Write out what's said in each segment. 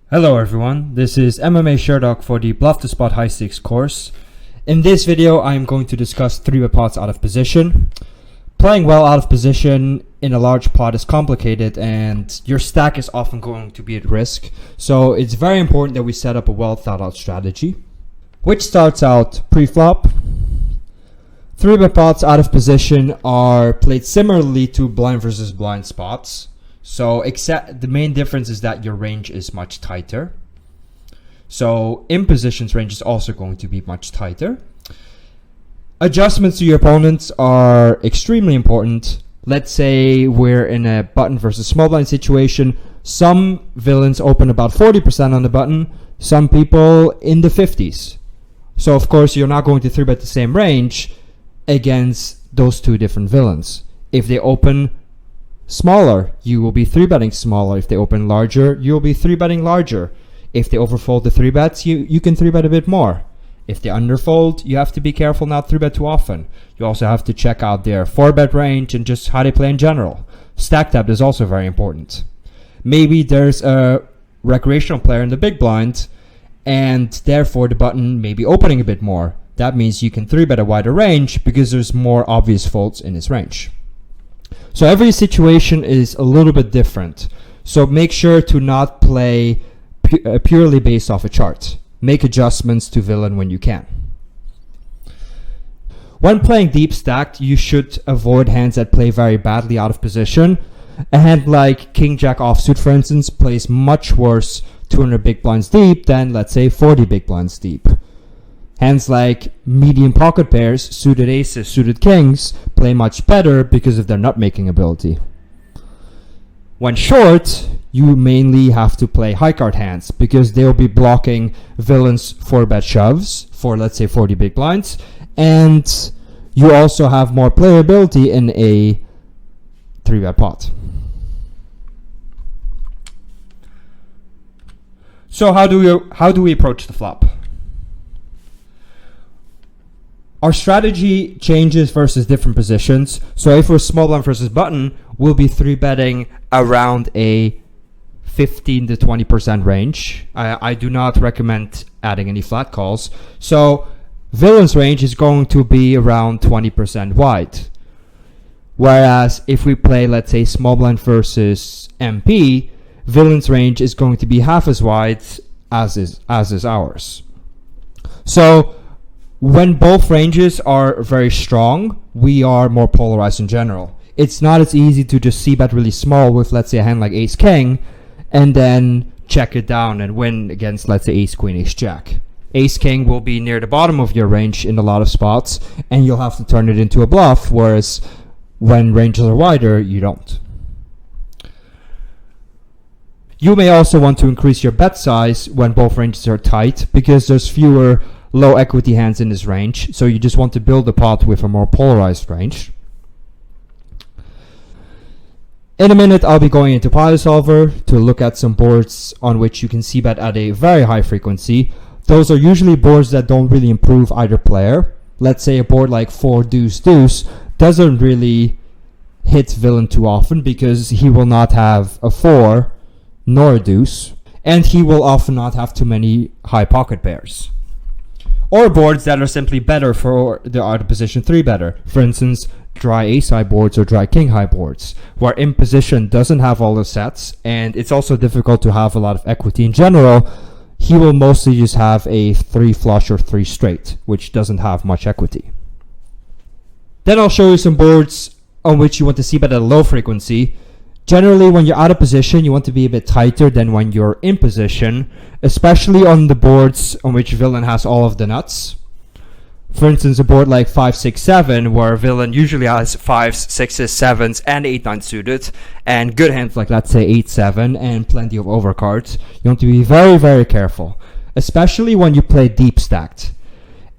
Hello everyone, this is MMA Sherdog for the Bluff to Spot High Stakes course. In this video I am going to discuss 3bet pots out of position. Playing well out of position in a large pot is complicated and your stack is often going to be at risk. So it's very important that we set up a well thought out strategy, which starts out pre-flop. 3bet pots out of position are played similarly to blind versus blind spots. So except the main difference is that your range is much tighter. So in positions range is also going to be much tighter. Adjustments to your opponents are extremely important. Let's say we're in a button versus small blind situation. Some villains open about 40% on the button, some people in the 50s. So of course you're not going to 3bet the same range against those two different villains. If they open smaller, you will be 3betting smaller. If they open larger, you will be 3betting larger. If they overfold the 3bets, you can 3bet a bit more. If they underfold, you have to be careful not 3bet too often. You also have to check out their 4bet range and just how they play in general. Stack depth is also very important. Maybe there's a recreational player in the big blind and therefore the button may be opening a bit more. That means you can 3bet a wider range because there's more obvious folds in his range. So every situation is a little bit different. So make sure to not play purely based off a chart. Make adjustments to villain when you can. When playing deep stacked, you should avoid hands that play very badly out of position. A hand like King Jack offsuit, for instance, plays much worse 200 big blinds deep than, let's say, 40 big blinds deep. Hands like medium pocket pairs, suited aces, suited kings, play much better because of their nut making ability. When short, you mainly have to play high card hands because they'll be blocking villains 4bet shoves for, let's say, 40 big blinds, and you also have more playability in a 3bet pot. So how do we approach the flop? Our strategy changes versus different positions. So if we're small blind versus button, we'll be 3betting around a 15 to 20% range. I do not recommend adding any flat calls. So villain's range is going to be around 20% wide. Whereas if we play, let's say, small blind versus MP, villain's range is going to be half as wide as is ours. So when both ranges are very strong, we are more polarized in general. It's not as easy to just c-bet really small with, let's say, a hand like ace-king and then check it down and win against, let's say, ace-queen, ace-jack. Ace-king will be near the bottom of your range in a lot of spots, and you'll have to turn it into a bluff, whereas when ranges are wider, you don't. You may also want to increase your bet size when both ranges are tight because there's fewer low equity hands in this range, so you just want to build a pot with a more polarized range. In a minute I'll be going into Pilot Solver to look at some boards on which you can c-bet at a very high frequency. Those are usually boards that don't really improve either player. Let's say a board like 4 deuce deuce doesn't really hit villain too often because he will not have a 4 nor a deuce, and he will often not have too many high pocket pairs. Or boards that are simply better for the out of position 3-better. For instance, dry ace high boards or dry king high boards, where in position doesn't have all the sets, and it's also difficult to have a lot of equity in general. He will mostly just have a 3 flush or 3 straight, which doesn't have much equity. Then I'll show you some boards on which you want to c-bet at a low frequency. Generally, when you're out of position, you want to be a bit tighter than when you're in position, especially on the boards on which villain has all of the nuts. For instance, a board like 5, 6, 7, where villain usually has 5s, 6s, 7s, and 8, 9 suited, and good hands like, let's say, 8, 7, and plenty of overcards. You want to be very, very careful, especially when you play deep stacked.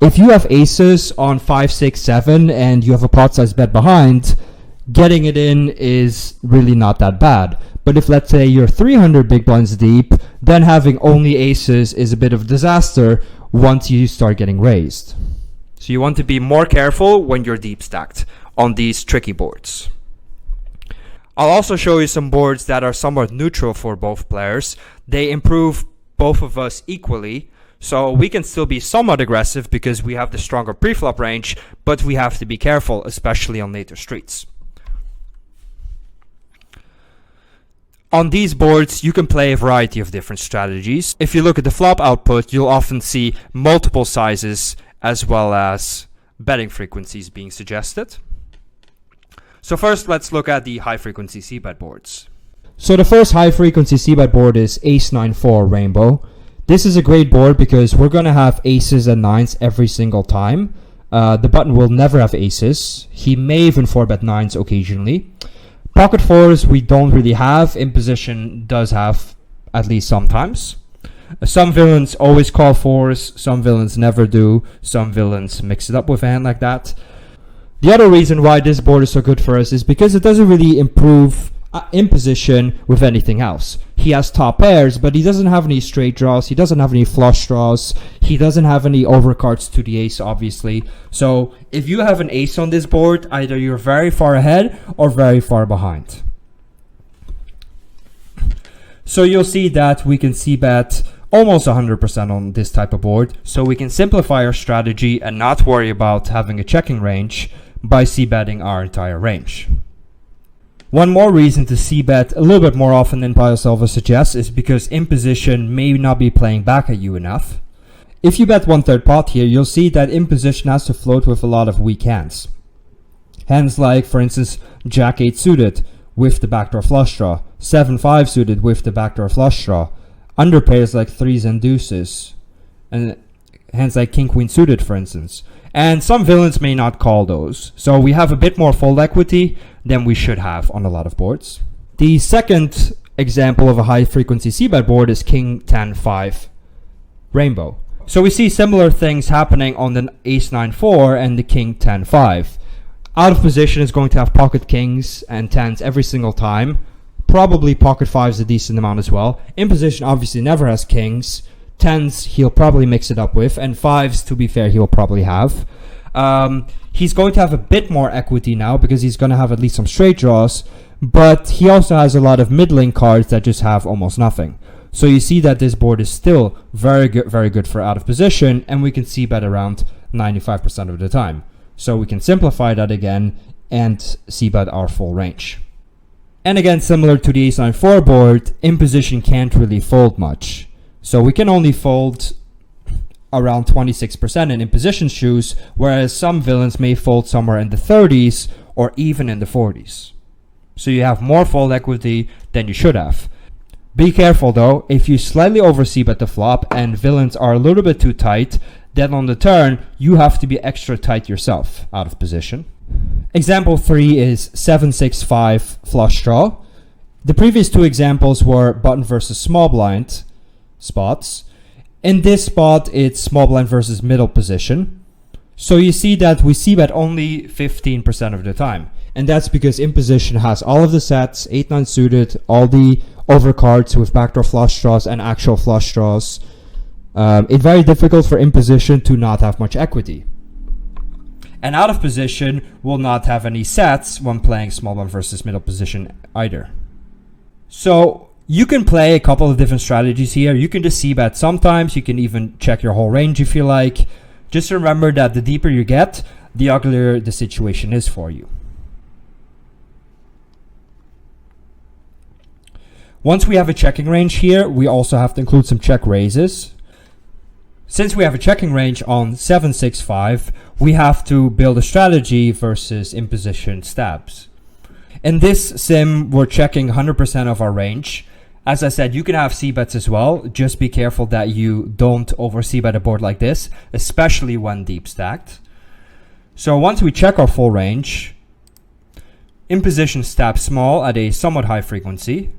If you have aces on 5, 6, 7, and you have a pot size bet behind, getting it in is really not that bad. But if, let's say, you're 300 big blinds deep, then having only aces is a bit of a disaster once you start getting raised. So you want to be more careful when you're deep stacked on these tricky boards. I'll also show you some boards that are somewhat neutral for both players. They improve both of us equally. So we can still be somewhat aggressive because we have the stronger pre-flop range, but we have to be careful, especially on later streets. On these boards, you can play a variety of different strategies. If you look at the flop output, you'll often see multiple sizes as well as betting frequencies being suggested. So first, let's look at the high-frequency c-bet boards. So the first high-frequency c-bet board is Ace-9-4 Rainbow. This is a great board because we're going to have aces and nines every single time. The button will never have aces. He may even 4-bet nines occasionally. Pocket fours we don't really have. Imposition does have at least sometimes. Some villains always call fours, some villains never do, some villains mix it up with a hand like that. The other reason why this board is so good for us is because it doesn't really improve imposition with anything else. He has top pairs, but he doesn't have any straight draws, he doesn't have any flush draws, he doesn't have any overcards to the ace, obviously. So if you have an ace on this board, either you're very far ahead or very far behind. So you'll see that we can c-bet almost 100% on this type of board, so we can simplify our strategy and not worry about having a checking range by c-betting our entire range. One more reason to c-bet a little bit more often than Pioselva suggests is because imposition may not be playing back at you enough. If you bet 1/3 pot here, you'll see that imposition has to float with a lot of weak hands. Hands like, for instance, Jack-8 suited with the backdoor flush draw, 7-5 suited with the backdoor flush draw, under pairs like 3s and deuces, and hands like King-Queen suited, for instance. And some villains may not call those. So we have a bit more fold equity than we should have on a lot of boards. The second example of a high frequency c-bet board is King-10-5 Rainbow. So we see similar things happening on the Ace-9-4 and the King-10-5. Out of position is going to have pocket kings and tens every single time. Probably pocket fives a decent amount as well. In position obviously never has kings. Tens he'll probably mix it up with, and fives, to be fair, he'll probably have. He's going to have a bit more equity now because he's going to have at least some straight draws, but he also has a lot of middling cards that just have almost nothing. So you see that this board is still very good for out of position, and we can c-bet around 95% of the time. So we can simplify that again and c-bet our full range. And again, similar to the Ace-9-4 board, imposition can't really fold much. So we can only fold around 26% in imposition shoes, whereas some villains may fold somewhere in the 30s or even in the 40s. So you have more fold equity than you should have. Be careful though, if you slightly over c-bet the flop and villains are a little bit too tight, then on the turn you have to be extra tight yourself out of position. Example 3 is 7-6-5 flush draw. The previous two examples were button versus small blind spots. In this spot, it's small blind versus middle position. So you see that we c-bet only 15% of the time. And that's because imposition has all of the sets, 8-9 suited, all the overcards with backdoor flush draws and actual flush draws. It's very difficult for imposition to not have much equity. And out of position will not have any sets when playing small blind versus middle position either. So you can play a couple of different strategies here. You can just c-bet sometimes. You can even check your whole range if you like. Just remember that the deeper you get, the uglier the situation is for you. Once we have a checking range here, we also have to include some check raises. Since we have a checking range on 7-6-5, we have to build a strategy versus imposition stabs. In this sim, we're checking 100% of our range. As I said, you can have c-bets as well. Just be careful that you don't over c-bet a board like this, especially when deep stacked. So once we check our full range, imposition stab small at a somewhat high frequency,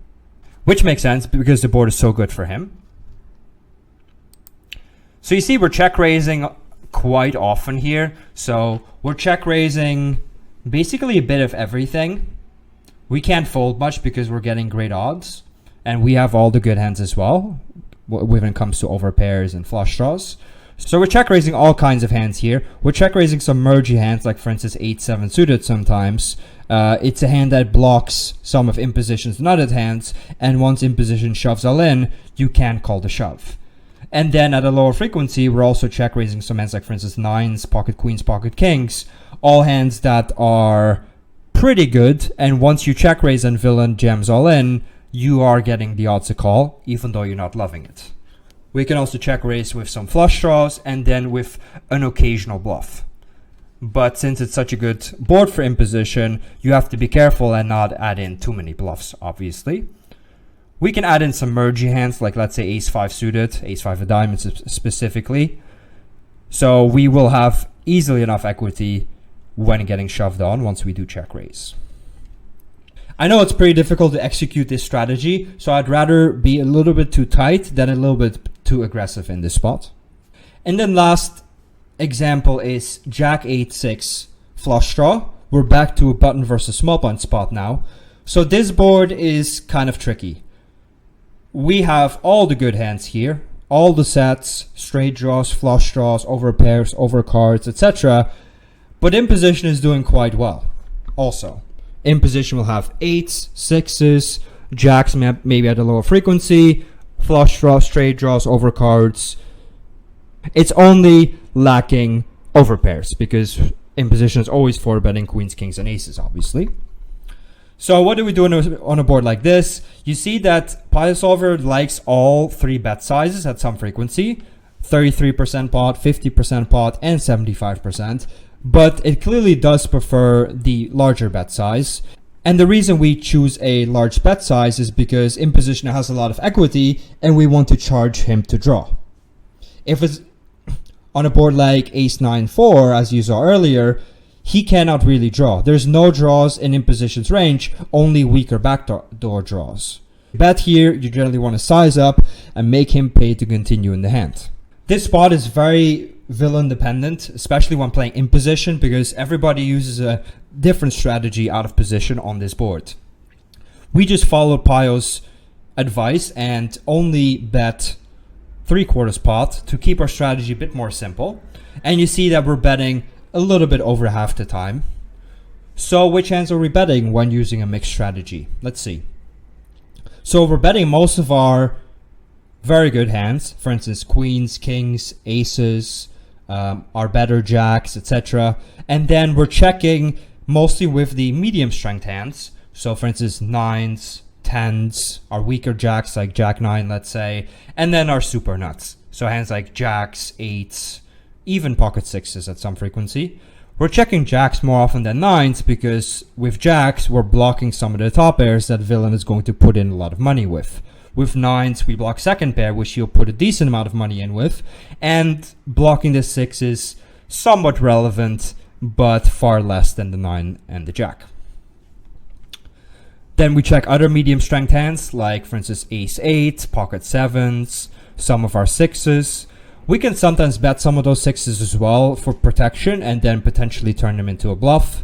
which makes sense because the board is so good for him. So you see we're check raising quite often here. So we're check raising basically a bit of everything. We can't fold much because we're getting great odds. And we have all the good hands as well when it comes to overpairs and flush draws. So we're check raising all kinds of hands here. We're check raising some mergey hands, like for instance 8-7 suited sometimes. It's a hand that blocks some of imposition's nutted hands, and once imposition shoves all in, you can't call the shove. And then at a lower frequency, we're also check raising some hands like, for instance, nines, pocket queens, pocket kings, all hands that are pretty good. And once you check raise and villain jams all in, you are getting the odds to call, even though you're not loving it. We can also check raise with some flush draws and then with an occasional bluff. But since it's such a good board for imposition, you have to be careful and not add in too many bluffs, obviously. We can add in some mergey hands, like let's say ace-5 suited, ace-5 of diamonds specifically. So we will have easily enough equity when getting shoved on once we do check raise. I know it's pretty difficult to execute this strategy, so I'd rather be a little bit too tight than a little bit too aggressive in this spot. And then last example is Jack 8-6 flush draw. We're back to a button versus small blind spot now. So this board is kind of tricky. We have all the good hands here, all the sets, straight draws, flush draws, over pairs, over cards, etc. But imposition is doing quite well also. Imposition will have 8s, 6s, jacks maybe at a lower frequency, flush draws, straight draws, over cards. It's only lacking over pairs because imposition is always for betting queens, kings, and aces, obviously. So what do we do on a board like this? You see that Pile Solver likes all 3 bet sizes at some frequency, 33% pot, 50% pot, and 75%. But it clearly does prefer the larger bet size. And the reason we choose a large bet size is because imposition has a lot of equity and we want to charge him to draw. If it's on a board like ace-9-4, as you saw earlier, he cannot really draw. There's no draws in imposition's range, only weaker backdoor draws. Bet here, you generally want to size up and make him pay to continue in the hand. This spot is very villain dependent, especially when playing in position, because everybody uses a different strategy out of position on this board. We just followed Pio's advice and only bet 3/4 pot to keep our strategy a bit more simple. And you see that we're betting a little bit over half the time. So which hands are we betting when using a mixed strategy? Let's see. So we're betting most of our very good hands, for instance, queens, kings, aces, our better jacks, etc. And then we're checking mostly with the medium strength hands. So for instance, nines, tens, our weaker jacks like jack 9, let's say, and then our super nuts. So hands like jacks, eights, even pocket sixes at some frequency. We're checking jacks more often than nines because with jacks, we're blocking some of the top pairs that villain is going to put in a lot of money with. With nines, we block second pair, which he'll put a decent amount of money in with. And blocking the six is somewhat relevant, but far less than the 9 and the jack. Then we check other medium strength hands, like for instance, ace-8, pocket sevens, some of our sixes. We can sometimes bet some of those sixes as well for protection and then potentially turn them into a bluff.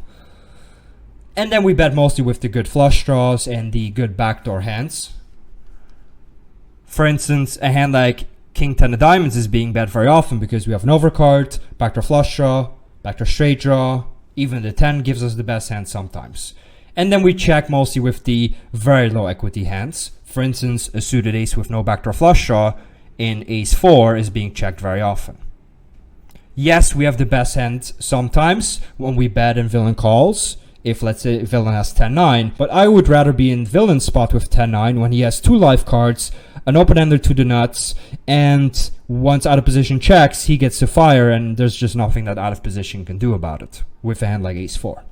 And then we bet mostly with the good flush draws and the good backdoor hands. For instance, a hand like King 10 of diamonds is being bet very often because we have an overcard, backdoor flush draw, backdoor straight draw. Even the 10 gives us the best hand sometimes. And then we check mostly with the very low equity hands. For instance, a suited ace with no backdoor flush draw in ace-4 is being checked very often. Yes, we have the best hand sometimes when we bet and villain calls. If let's say villain has 10-9, but I would rather be in villain's spot with 10-9 when he has 2 life cards, an open-ender to the nuts, and once out of position checks, he gets to fire and there's just nothing that out of position can do about it with a hand like ace-4.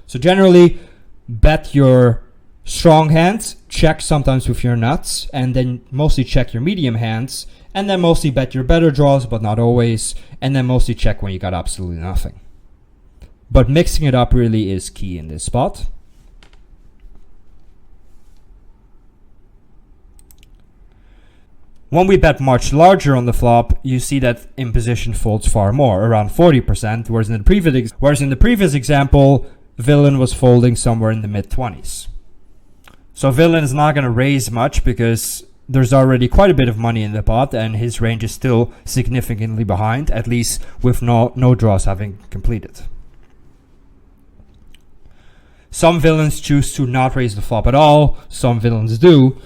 So generally, bet your strong hands, check sometimes with your nuts, and then mostly check your medium hands, and then mostly bet your better draws, but not always, and then mostly check when you got absolutely nothing. But mixing it up really is key in this spot. When we bet much larger on the flop, you see that imposition folds far more, around 40%, whereas in the previous example, villain was folding somewhere in the mid-20s. So villain is not going to raise much because there's already quite a bit of money in the pot and his range is still significantly behind, at least with no draws having completed. Some villains choose to not raise the flop at all, some villains do.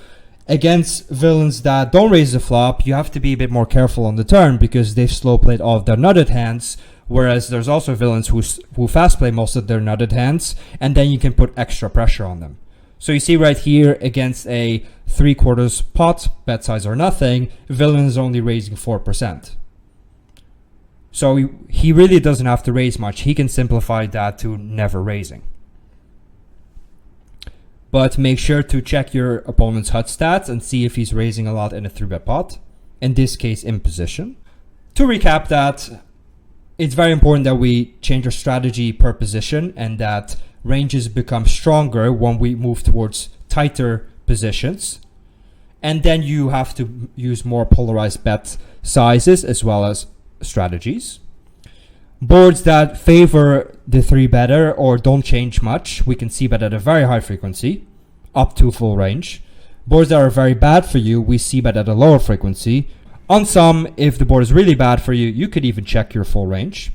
Against villains that don't raise the flop, you have to be a bit more careful on the turn because they've slow played all of their nutted hands, whereas there's also villains who fast play most of their nutted hands, and then you can put extra pressure on them. So you see right here, against a 3/4 pot, bet size or nothing, villain is only raising 4%. So he really doesn't have to raise much. He can simplify that to never raising. But make sure to check your opponent's HUD stats and see if he's raising a lot in a 3-bet pot, in this case in position. To recap that, it's very important that we change our strategy per position and that ranges become stronger when we move towards tighter positions. And then you have to use more polarized bet sizes as well as strategies. Boards that favor the 3-better or don't change much, we can see bet at a very high frequency, up to full range. Boards that are very bad for you, we see bet at a lower frequency. On some, if the board is really bad for you, you could even check your full range.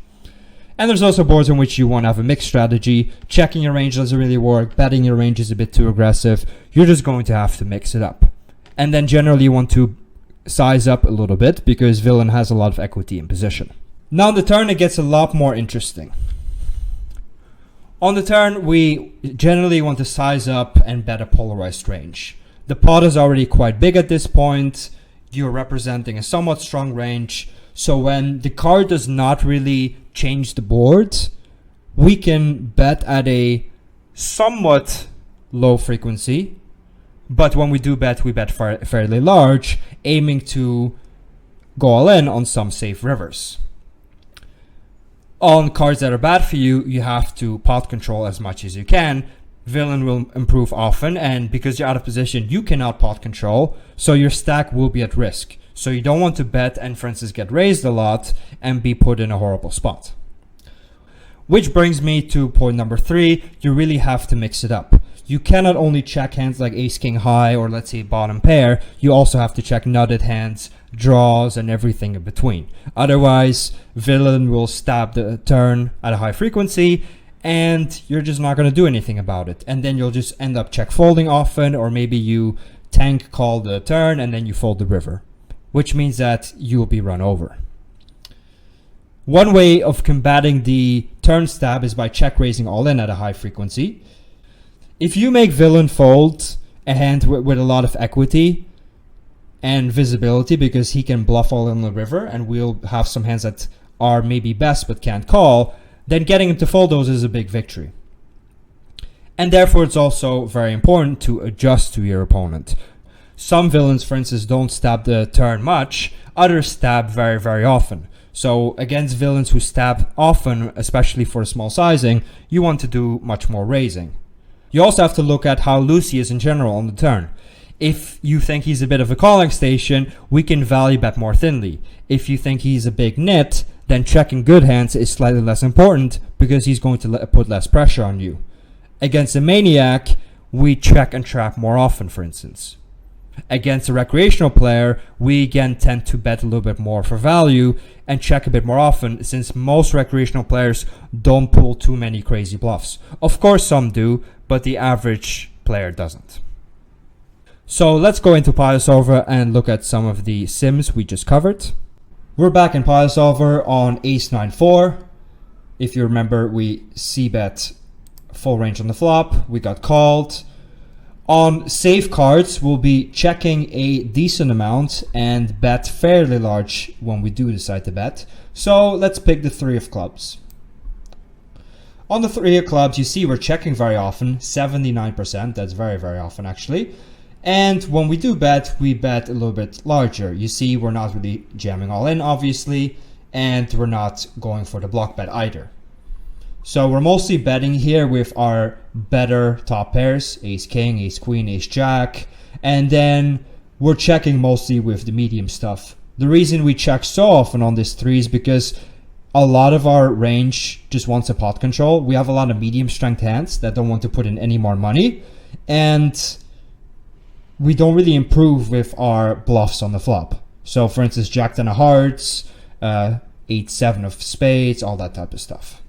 And there's also boards in which you want to have a mixed strategy. Checking your range doesn't really work, betting your range is a bit too aggressive. You're just going to have to mix it up. And then generally you want to size up a little bit because villain has a lot of equity in position. Now on the turn it gets a lot more interesting. On the turn we generally want to size up and bet a polarized range. The pot is already quite big at this point. You're representing a somewhat strong range. So when the card does not really change the board, we can bet at a somewhat low frequency. But when we do bet, we bet fairly large, aiming to go all in on some safe rivers. On cards that are bad for you, you have to pot control as much as you can. Villain will improve often, and because you're out of position, you cannot pot control, so your stack will be at risk. So you don't want to bet and, for instance, get raised a lot and be put in a horrible spot. Which brings me to point number 3, you really have to mix it up. You cannot only check hands like ace king high or let's say bottom pair, you also have to check nutted hands, draws, and everything in between. Otherwise, villain will stab the turn at a high frequency and you're just not going to do anything about it. And then you'll just end up check folding often, or maybe you tank call the turn and then you fold the river, which means that you'll be run over. One way of combating the turn stab is by check raising all in at a high frequency. If you make villain fold a hand with a lot of equity and visibility because he can bluff all in the river and we'll have some hands that are maybe best but can't call, then getting him to fold those is a big victory. And therefore it's also very important to adjust to your opponent. Some villains, for instance, don't stab the turn much, others stab very, very often. So against villains who stab often, especially for small sizing, you want to do much more raising. You also have to look at how loose he is in general on the turn. If you think he's a bit of a calling station, we can value bet more thinly. If you think he's a big nit, then checking good hands is slightly less important because he's going to put less pressure on you. Against a maniac, we check and trap more often, for instance. Against a recreational player, we again tend to bet a little bit more for value and check a bit more often, since most recreational players don't pull too many crazy bluffs. Of course some do, but the average player doesn't. So let's go into Pile Solver and look at some of the sims we just covered. We're back in Pile Solver on ace 9-4. If you remember, we c-bet full range on the flop, we got called. On safe cards, we'll be checking a decent amount and bet fairly large when we do decide to bet. So let's pick the 3 of clubs. On the 3 of clubs, you see we're checking very often, 79%, that's very, very often actually. And when we do bet, we bet a little bit larger. You see we're not really jamming all in, obviously, and we're not going for the block bet either. So we're mostly betting here with our better top pairs, ace king, ace queen, ace jack, and then we're checking mostly with the medium stuff. The reason we check so often on this 3 is because a lot of our range just wants a pot control. We have a lot of medium strength hands that don't want to put in any more money, and we don't really improve with our bluffs on the flop. So for instance, jack 10 of hearts, 8-7 of spades, all that type of stuff.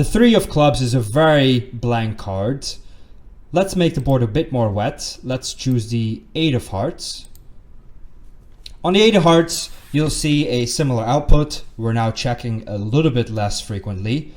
The 3 of clubs is a very blank card. Let's make the board a bit more wet. Let's choose the 8 of hearts. On the 8 of hearts, you'll see a similar output. We're now checking a little bit less frequently.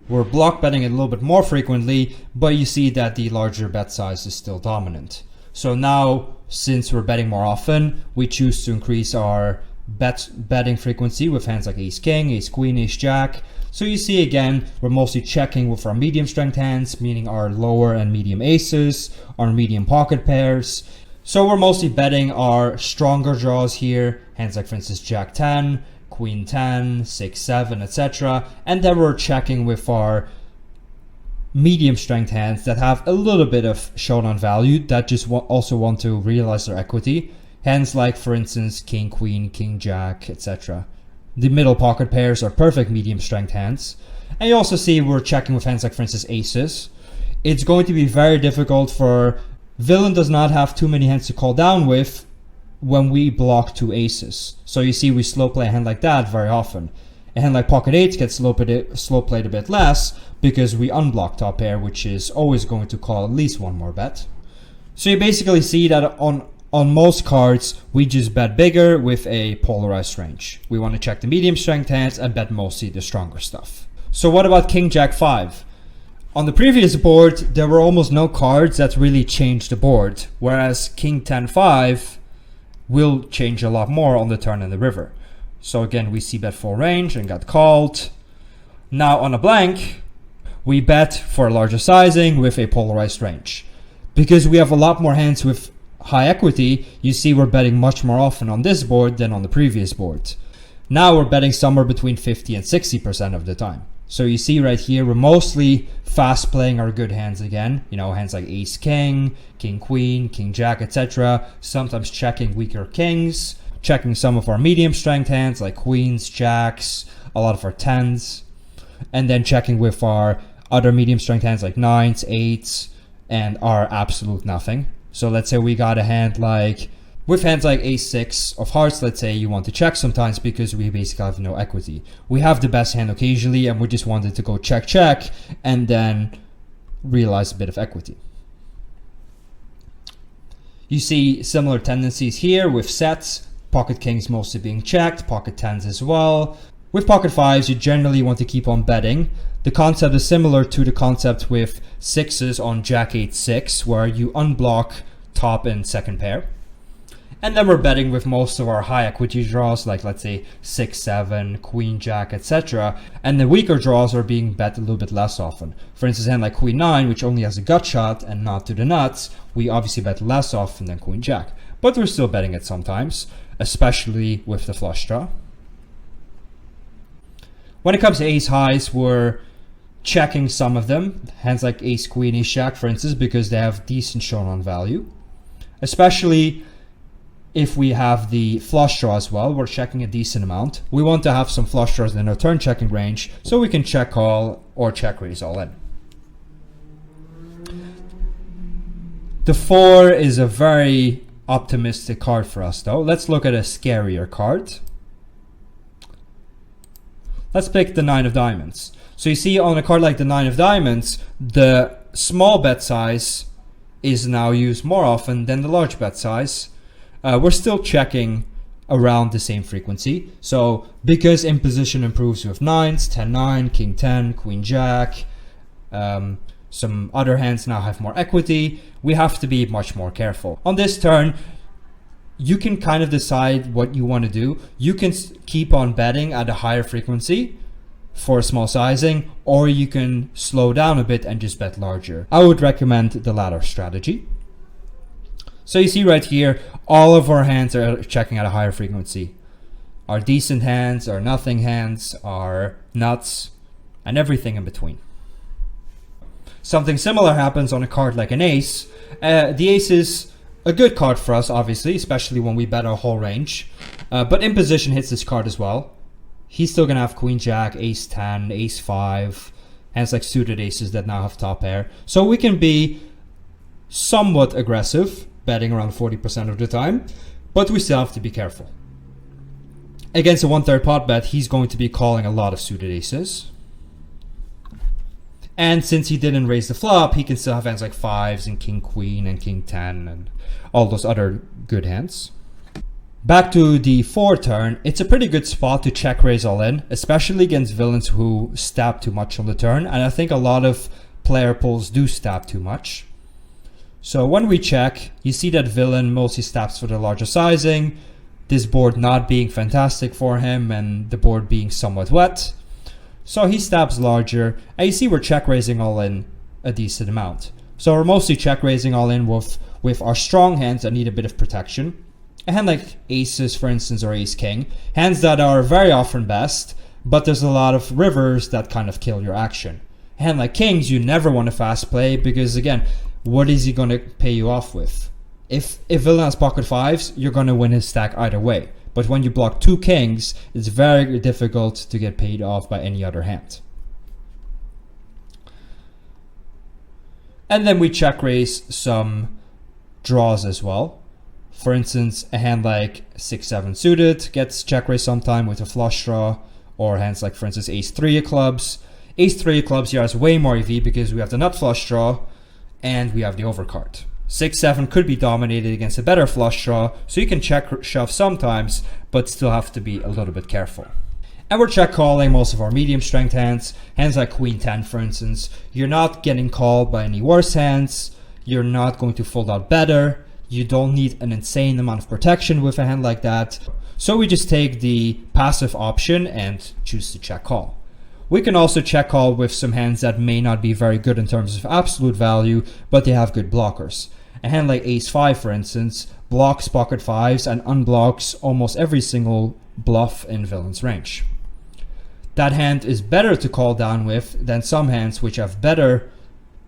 We're block betting a little bit more frequently, but you see that the larger bet size is still dominant. So now, since we're betting more often, we choose to increase our betting frequency with hands like ace king, ace queen, ace jack. So you see again, we're mostly checking with our medium strength hands, meaning our lower and medium aces, our medium pocket pairs. So we're mostly betting our stronger draws here, hands like for instance jack 10, queen 10, 6, 7, etc. And then we're checking with our medium strength hands that have a little bit of showdown value that just also want to realize their equity. Hands like for instance king, queen, king, jack, etc. The middle pocket pairs are perfect medium strength hands. And you also see we're checking with hands like for instance aces. It's going to be very difficult for villain does not have too many hands to call down with when we block 2 aces. So you see we slow play a hand like that very often. A hand like pocket 8 gets slow played a bit less because we unblock top pair, which is always going to call at least one more bet. So you basically see that on most cards, we just bet bigger with a polarized range. We want to check the medium strength hands and bet mostly the stronger stuff. So what about king jack 5? On the previous board, there were almost no cards that really changed the board, whereas king 10-5 will change a lot more on the turn and the river. So again, we see bet full range and got called. Now on a blank, we bet for a larger sizing with a polarized range. Because we have a lot more hands with high equity, you see we're betting much more often on this board than on the previous board. Now we're betting somewhere between 50 and 60% of the time. So you see right here, we're mostly fast playing our good hands again. You know, hands like ace king, king queen, king jack, etc. Sometimes checking weaker kings, checking some of our medium strength hands like queens, jacks, a lot of our 10s. And then checking with our other medium strength hands like 9s, 8s, and our absolute nothing. So let's say we got a hand like, with hands like ace-6 of hearts, let's say you want to check sometimes because we basically have no equity. We have the best hand occasionally and we just wanted to go check, check, and then realize a bit of equity. You see similar tendencies here with sets, pocket kings mostly being checked, pocket 10s as well. With pocket 5s, you generally want to keep on betting. The concept is similar to the concept with 6s on jack 8-6, where you unblock top and second pair. And then we're betting with most of our high equity draws, like let's say 6, 7, queen, jack, etc. And the weaker draws are being bet a little bit less often. For instance, a hand like queen 9, which only has a gut shot and not to the nuts, we obviously bet less often than queen, jack. But we're still betting it sometimes, especially with the flush draw. When it comes to ace highs, we're checking some of them. Hands like ace, queen, ace, jack, for instance, because they have decent showdown value. Especially if we have the flush draw as well, we're checking a decent amount. We want to have some flush draws in our turn checking range so we can check call or check raise all in. The 4 is a very optimistic card for us though. Let's look at a scarier card. Let's pick the 9 of diamonds. So you see on a card like the 9 of diamonds, the small bet size is now used more often than the large bet size. We're still checking around the same frequency. So because imposition improves with 9s, 10-9, king 10, queen jack, some other hands now have more equity, we have to be much more careful. On this turn, you can kind of decide what you want to do. You can keep on betting at a higher frequency for small sizing, or you can slow down a bit and just bet larger. I would recommend the latter strategy. So you see right here, all of our hands are checking at a higher frequency. Our decent hands, our nothing hands, our nuts, and everything in between. Something similar happens on a card like an ace. The ace is a good card for us, obviously, especially when we bet our whole range. But imposition hits this card as well. He's still gonna have queen jack, ace 10, ace 5, hands like suited aces that now have top pair. So we can be somewhat aggressive, betting around 40% of the time, but we still have to be careful. Against a 1/3 pot bet, he's going to be calling a lot of suited aces. And since he didn't raise the flop, he can still have hands like 5s and king queen and king 10 and all those other good hands. Back to the 4 turn, it's a pretty good spot to check raise all in, especially against villains who stab too much on the turn. And I think a lot of player pools do stab too much. So when we check, you see that villain mostly stabs for the larger sizing, this board not being fantastic for him and the board being somewhat wet. So he stabs larger, and you see we're check raising all in a decent amount. So we're mostly check raising all in with our strong hands that need a bit of protection. A hand like aces, for instance, or ace king, hands that are very often best, but there's a lot of rivers that kind of kill your action. A hand like kings, you never want to fast play because, again, what is he going to pay you off with? If villain has pocket 5s, you're going to win his stack either way. But when you block 2 kings, it's very difficult to get paid off by any other hand. And then we check raise some draws as well. For instance, a hand like 6-7 suited gets check raised sometime with a flush draw, or hands like, for instance, ace-3 of clubs. Ace-3 of clubs here has way more EV because we have the nut flush draw and we have the overcard. 6-7 could be dominated against a better flush draw, so you can check shove sometimes, but still have to be a little bit careful. And we're check calling most of our medium strength hands. Hands like queen 10, for instance. You're not getting called by any worse hands. You're not going to fold out better. You don't need an insane amount of protection with a hand like that. So we just take the passive option and choose to check call. We can also check call with some hands that may not be very good in terms of absolute value, but they have good blockers. A hand like ace-5, for instance, blocks pocket 5s and unblocks almost every single bluff in villain's range. That hand is better to call down with than some hands which have better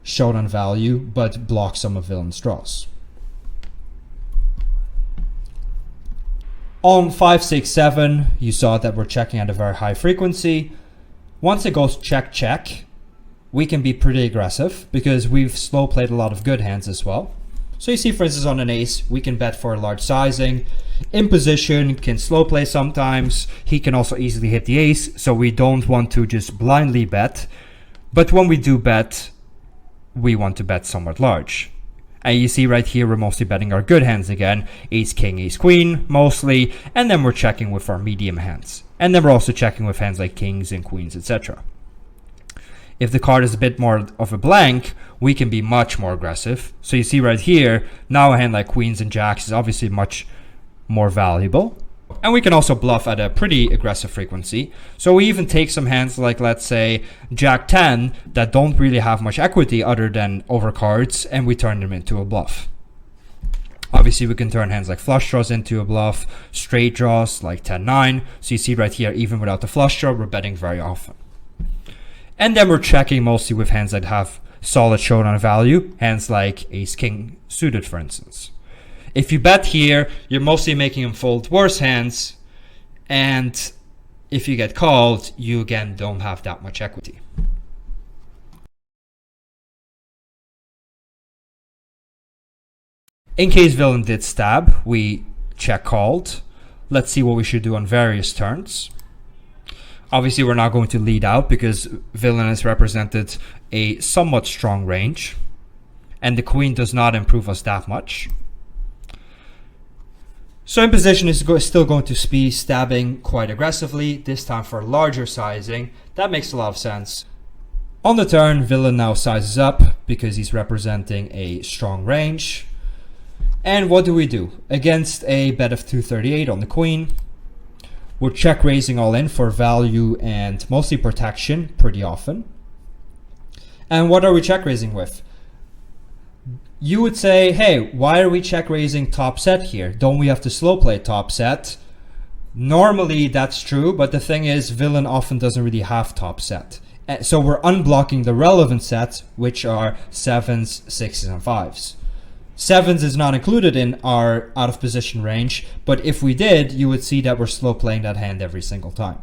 showdown value but block some of villain's draws. On 5, 6, 7, you saw that we're checking at a very high frequency. Once it goes check, check, we can be pretty aggressive because we've slow played a lot of good hands as well. So you see, for instance, on an ace, we can bet for a large sizing. In position, can slow play sometimes. He can also easily hit the ace, so we don't want to just blindly bet. But when we do bet, we want to bet somewhat large. And you see right here, we're mostly betting our good hands again. Ace, king, ace, queen, mostly. And then we're checking with our medium hands. And then we're also checking with hands like kings and queens, etc. If the card is a bit more of a blank, we can be much more aggressive. So you see right here, now a hand like queens and jacks is obviously much more valuable. And we can also bluff at a pretty aggressive frequency. So we even take some hands like, let's say, Jack 10 that don't really have much equity other than overcards, and we turn them into a bluff. Obviously, we can turn hands like flush draws into a bluff, straight draws like 10-9. So you see right here, even without the flush draw, we're betting very often. And then we're checking mostly with hands that have solid showdown value, hands like ace-king suited, for instance. If you bet here, you're mostly making him fold worse hands, and if you get called, you again don't have that much equity. In case villain did stab, we check called. Let's see what we should do on various turns. Obviously, we're not going to lead out because villain has represented a somewhat strong range, and the queen does not improve us that much. So in position is still going to be stabbing quite aggressively, this time for larger sizing. That makes a lot of sense. On the turn, villain now sizes up because he's representing a strong range. And what do? Against a bet of 238 on the queen, we're check raising all in for value and mostly protection pretty often. And what are we check raising with? You would say, hey, why are we check raising top set here? Don't we have to slow play top set? Normally that's true, but the thing is villain often doesn't really have top set. So we're unblocking the relevant sets, which are 7s, 6s, and 5s. 7s is not included in our out of position range, but if we did, you would see that we're slow playing that hand every single time.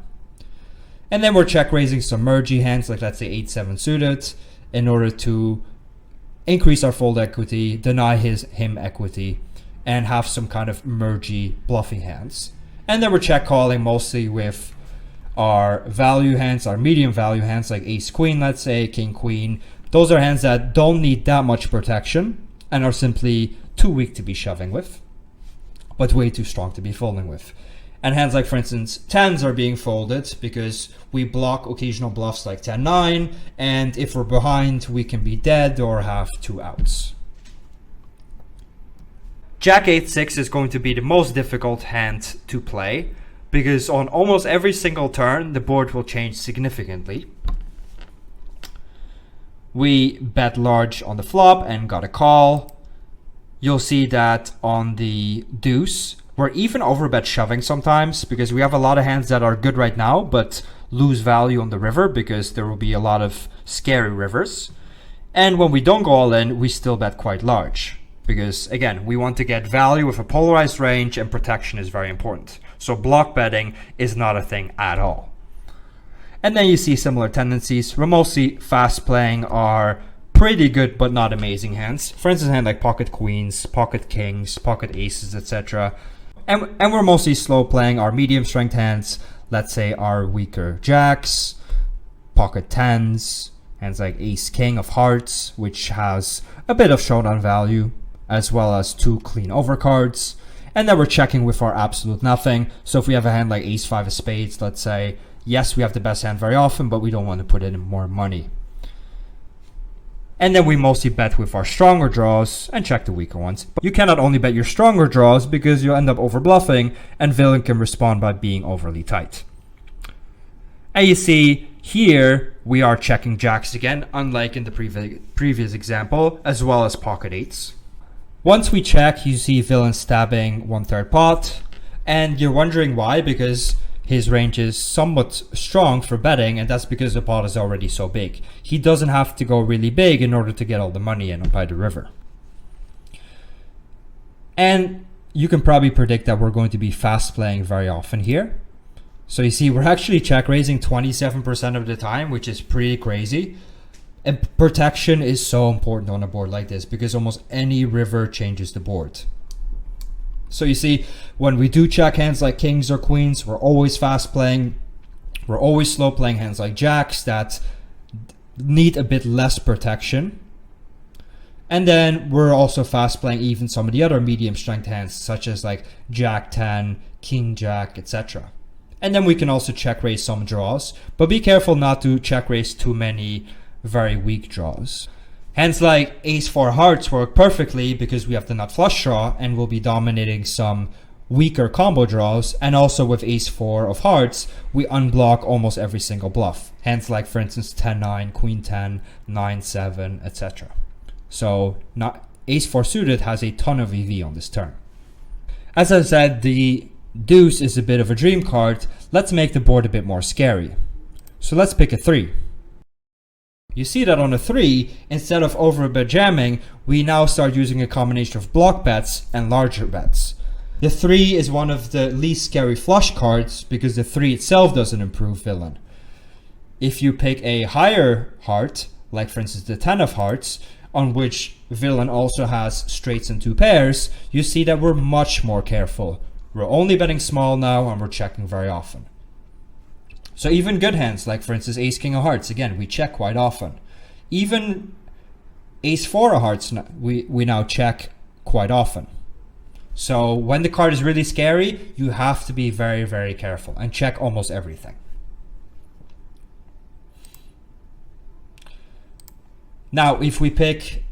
And then we're check raising some mergey hands, like let's say 8-7 suited, in order to increase our fold equity, deny him equity, and have some kind of mergey bluffing hands. And then we're check calling mostly with our value hands, our medium value hands like ace queen, let's say, king queen. Those are hands that don't need that much protection and are simply too weak to be shoving with, but way too strong to be folding with. And hands like, for instance, 10s are being folded because we block occasional bluffs like 10-9, and if we're behind, we can be dead or have 2 outs. Jack 8-6 is going to be the most difficult hand to play because on almost every single turn, the board will change significantly. We bet large on the flop and got a call. You'll see that on the deuce, we're even overbet shoving sometimes because we have a lot of hands that are good right now but lose value on the river because there will be a lot of scary rivers. And when we don't go all in, we still bet quite large because, again, we want to get value with a polarized range and protection is very important. So block betting is not a thing at all. And then you see similar tendencies. We're mostly fast playing our pretty good but not amazing hands. For instance, a hand like pocket queens, pocket kings, pocket aces, etc. And we're mostly slow playing our medium strength hands, let's say our weaker jacks, pocket tens, hands like ace king of hearts, which has a bit of showdown value, as well as 2 clean overcards. And then we're checking with our absolute nothing. So if we have a hand like ace 5 of spades, let's say, yes, we have the best hand very often, but we don't want to put in more money. And then we mostly bet with our stronger draws and check the weaker ones. But you cannot only bet your stronger draws because you'll end up over bluffing and villain can respond by being overly tight. And you see here we are checking jacks again, unlike in the previous example, as well as pocket eights. Once we check, you see villain stabbing 1/3 pot, and you're wondering why, because his range is somewhat strong for betting, and that's because the pot is already so big. He doesn't have to go really big in order to get all the money in by the river. And you can probably predict that we're going to be fast playing very often here. So you see, we're actually check raising 27% of the time, which is pretty crazy. And protection is so important on a board like this because almost any river changes the board. So you see, when we do check hands like kings or queens, we're always fast playing. We're always slow playing hands like jacks that need a bit less protection. And then we're also fast playing even some of the other medium strength hands, such as like jack 10, king jack, etc. And then we can also check raise some draws, but be careful not to check raise too many very weak draws. Hands like ace 4 hearts work perfectly because we have the nut flush draw and we'll be dominating some weaker combo draws. And also with ace 4 of hearts, we unblock almost every single bluff. Hands like, for instance, 10-9, queen 10, 9-7, etc. So ace 4 suited has a ton of EV on this turn. As I said, the deuce is a bit of a dream card. Let's make the board a bit more scary. So let's pick a 3. You see that on a 3, instead of overbet jamming, we now start using a combination of block bets and larger bets. The 3 is one of the least scary flush cards because the 3 itself doesn't improve villain. If you pick a higher heart, like for instance the 10 of hearts, on which villain also has straights and 2 pairs, you see that we're much more careful. We're only betting small now and we're checking very often. So even good hands, like for instance ace king of hearts, again, we check quite often. Even ace 4 of hearts, we now check quite often. So when the card is really scary, you have to be very, very careful and check almost everything. Now, if we pick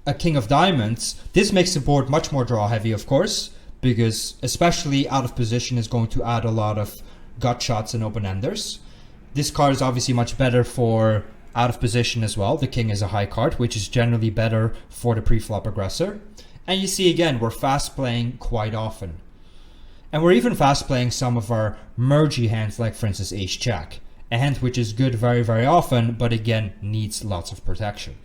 a king of diamonds, this makes the board much more draw heavy, of course, because especially out of position is going to add a lot of gut shots and open-enders. This card is obviously much better for out of position as well. The king is a high card, which is generally better for the pre-flop aggressor. And you see again, we're fast playing quite often. And we're even fast playing some of our mergy hands, like for instance ace jack, a hand which is good very, very often, but again needs lots of protection.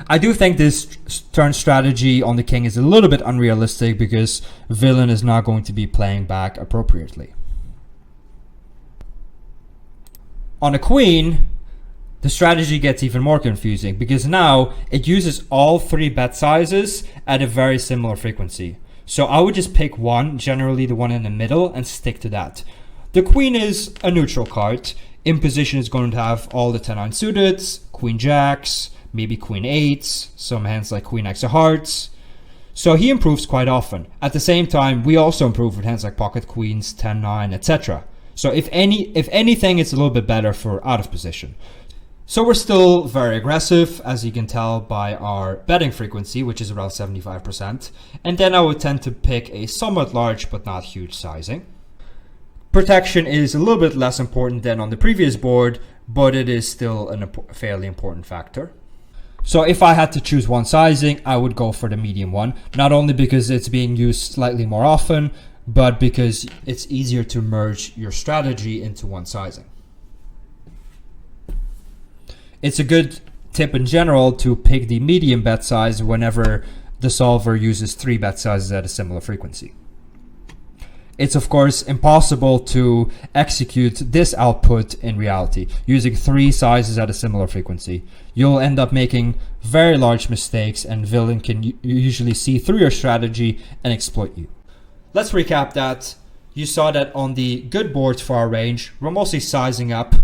I do think this turn strategy on the king is a little bit unrealistic because villain is not going to be playing back appropriately. On a queen, the strategy gets even more confusing because now it uses all 3 bet sizes at a very similar frequency. So I would just pick one, generally the one in the middle, and stick to that. The queen is a neutral card. In position is going to have all the 10-9 suited, queen jacks, maybe queen eights, some hands like queen x of hearts. So he improves quite often. At the same time, we also improve with hands like pocket queens, 10-9, etc. So if anything, it's a little bit better for out of position. So we're still very aggressive, as you can tell by our betting frequency, which is around 75%. And then I would tend to pick a somewhat large but not huge sizing. Protection is a little bit less important than on the previous board, but it is still a fairly important factor. So if I had to choose one sizing, I would go for the medium one, not only because it's being used slightly more often, but because it's easier to merge your strategy into one sizing. It's a good tip in general to pick the medium bet size whenever the solver uses 3 bet sizes at a similar frequency. It's of course impossible to execute this output in reality using 3 sizes at a similar frequency. You'll end up making very large mistakes, and villain can usually see through your strategy and exploit you. Let's recap that. You saw that on the good boards for our range, we're mostly sizing up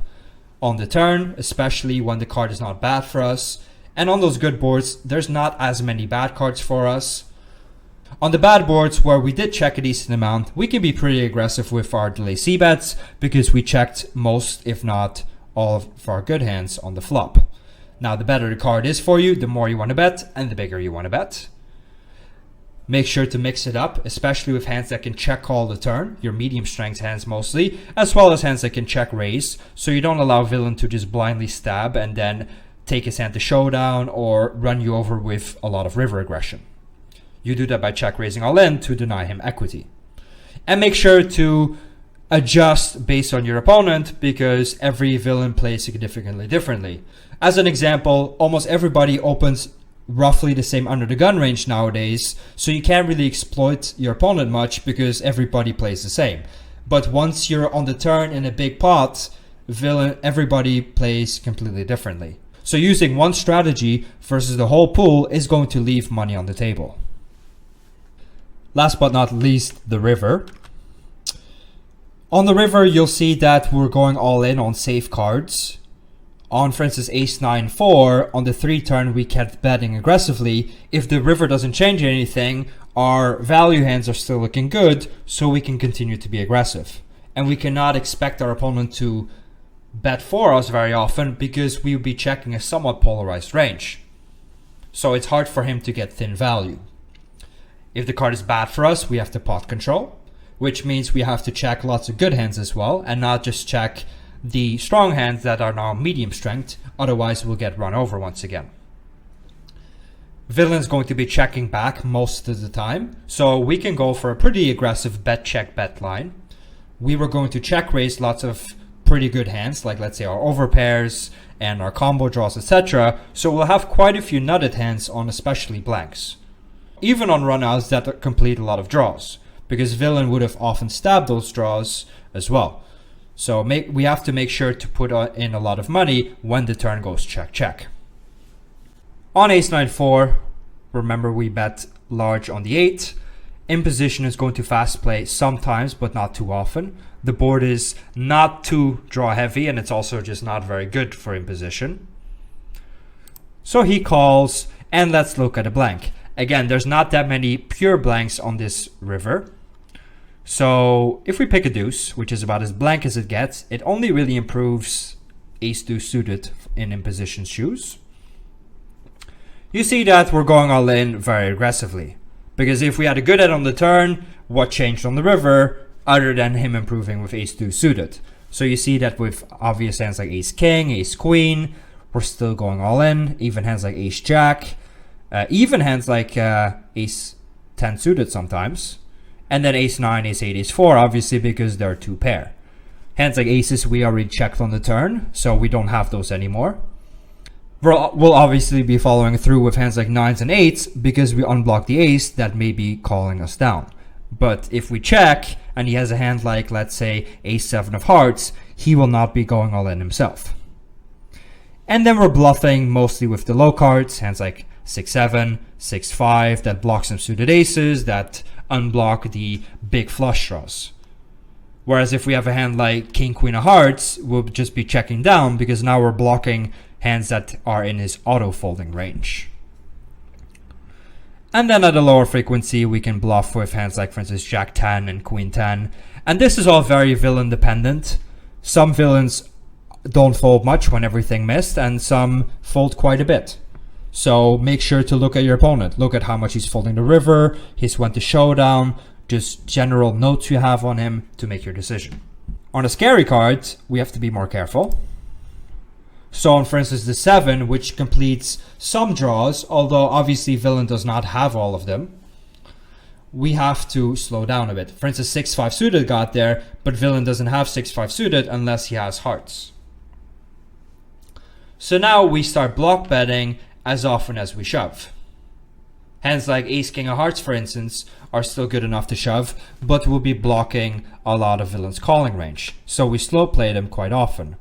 on the turn, especially when the card is not bad for us. And on those good boards, there's not as many bad cards for us. On the bad boards where we did check a decent amount, we can be pretty aggressive with our delay C bets because we checked most, if not all of our good hands on the flop. Now, the better the card is for you, the more you want to bet and the bigger you want to bet. Make sure to mix it up, especially with hands that can check call the turn, your medium strength hands mostly, as well as hands that can check raise, so you don't allow villain to just blindly stab and then take his hand to showdown or run you over with a lot of river aggression. You do that by check raising all in to deny him equity. And make sure to adjust based on your opponent, because every villain plays significantly differently. As an example, almost everybody opens roughly the same under the gun range nowadays, so you can't really exploit your opponent much because everybody plays the same. But once you're on the turn in a big pot, everybody plays completely differently. So using one strategy versus the whole pool is going to leave money on the table. Last but not least, the river. On the river, you'll see that we're going all in on safe cards. On, for instance, ace 9-4, on the 3 turn, we kept betting aggressively. If the river doesn't change anything, our value hands are still looking good, so we can continue to be aggressive. And we cannot expect our opponent to bet for us very often because we will be checking a somewhat polarized range. So it's hard for him to get thin value. If the card is bad for us, we have to pot control, which means we have to check lots of good hands as well, and not just check the strong hands that are now medium strength, otherwise we'll get run over once again. Villain's going to be checking back most of the time, so we can go for a pretty aggressive bet check bet line. We were going to check raise lots of pretty good hands, like let's say our overpairs and our combo draws, etc. So we'll have quite a few nutted hands on especially blanks. Even on runouts that complete a lot of draws, because villain would have often stabbed those draws as well. So we have to make sure to put in a lot of money when the turn goes check, check. On ace 9-4, remember we bet large on the 8. In position is going to fast play sometimes, but not too often. The board is not too draw heavy, and it's also just not very good for in position. So he calls, and let's look at a blank. Again, there's not that many pure blanks on this river. So if we pick a deuce, which is about as blank as it gets, it only really improves ace deuce suited in position shoes. You see that we're going all in very aggressively, because if we had a good head on the turn, what changed on the river other than him improving with ace deuce suited? So you see that with obvious hands like ace king, ace queen, we're still going all in. Even hands like ace jack, even hands like ace 10 suited sometimes. And then ace 9, ace 8, ace 4, obviously because they're two pair. Hands like aces we already checked on the turn, so we don't have those anymore. We'll obviously be following through with hands like 9s and 8s because we unblock the ace that may be calling us down. But if we check and he has a hand like, let's say, ace 7 of hearts, he will not be going all in himself. And then we're bluffing mostly with the low cards, hands like 6-7, 6-5, that block some suited aces, that unblock the big flush draws. Whereas if we have a hand like king, queen of hearts, we'll just be checking down because now we're blocking hands that are in his auto folding range. And then at a lower frequency, we can bluff with hands like, for instance, jack 10 and queen 10. And this is all very villain dependent. Some villains don't fold much when everything missed, and some fold quite a bit. So make sure to look at your opponent. Look at how much he's folding the river, he's went to showdown, just general notes you have on him to make your decision. On a scary card, we have to be more careful. So on, for instance, the 7, which completes some draws, although obviously villain does not have all of them, we have to slow down a bit. For instance, 6-5 suited got there, but villain doesn't have 6-5 suited unless he has hearts. So now we start block betting as often as we shove. Hands like ace, king of hearts, for instance, are still good enough to shove, but we'll be blocking a lot of villain's calling range. So we slow play them quite often.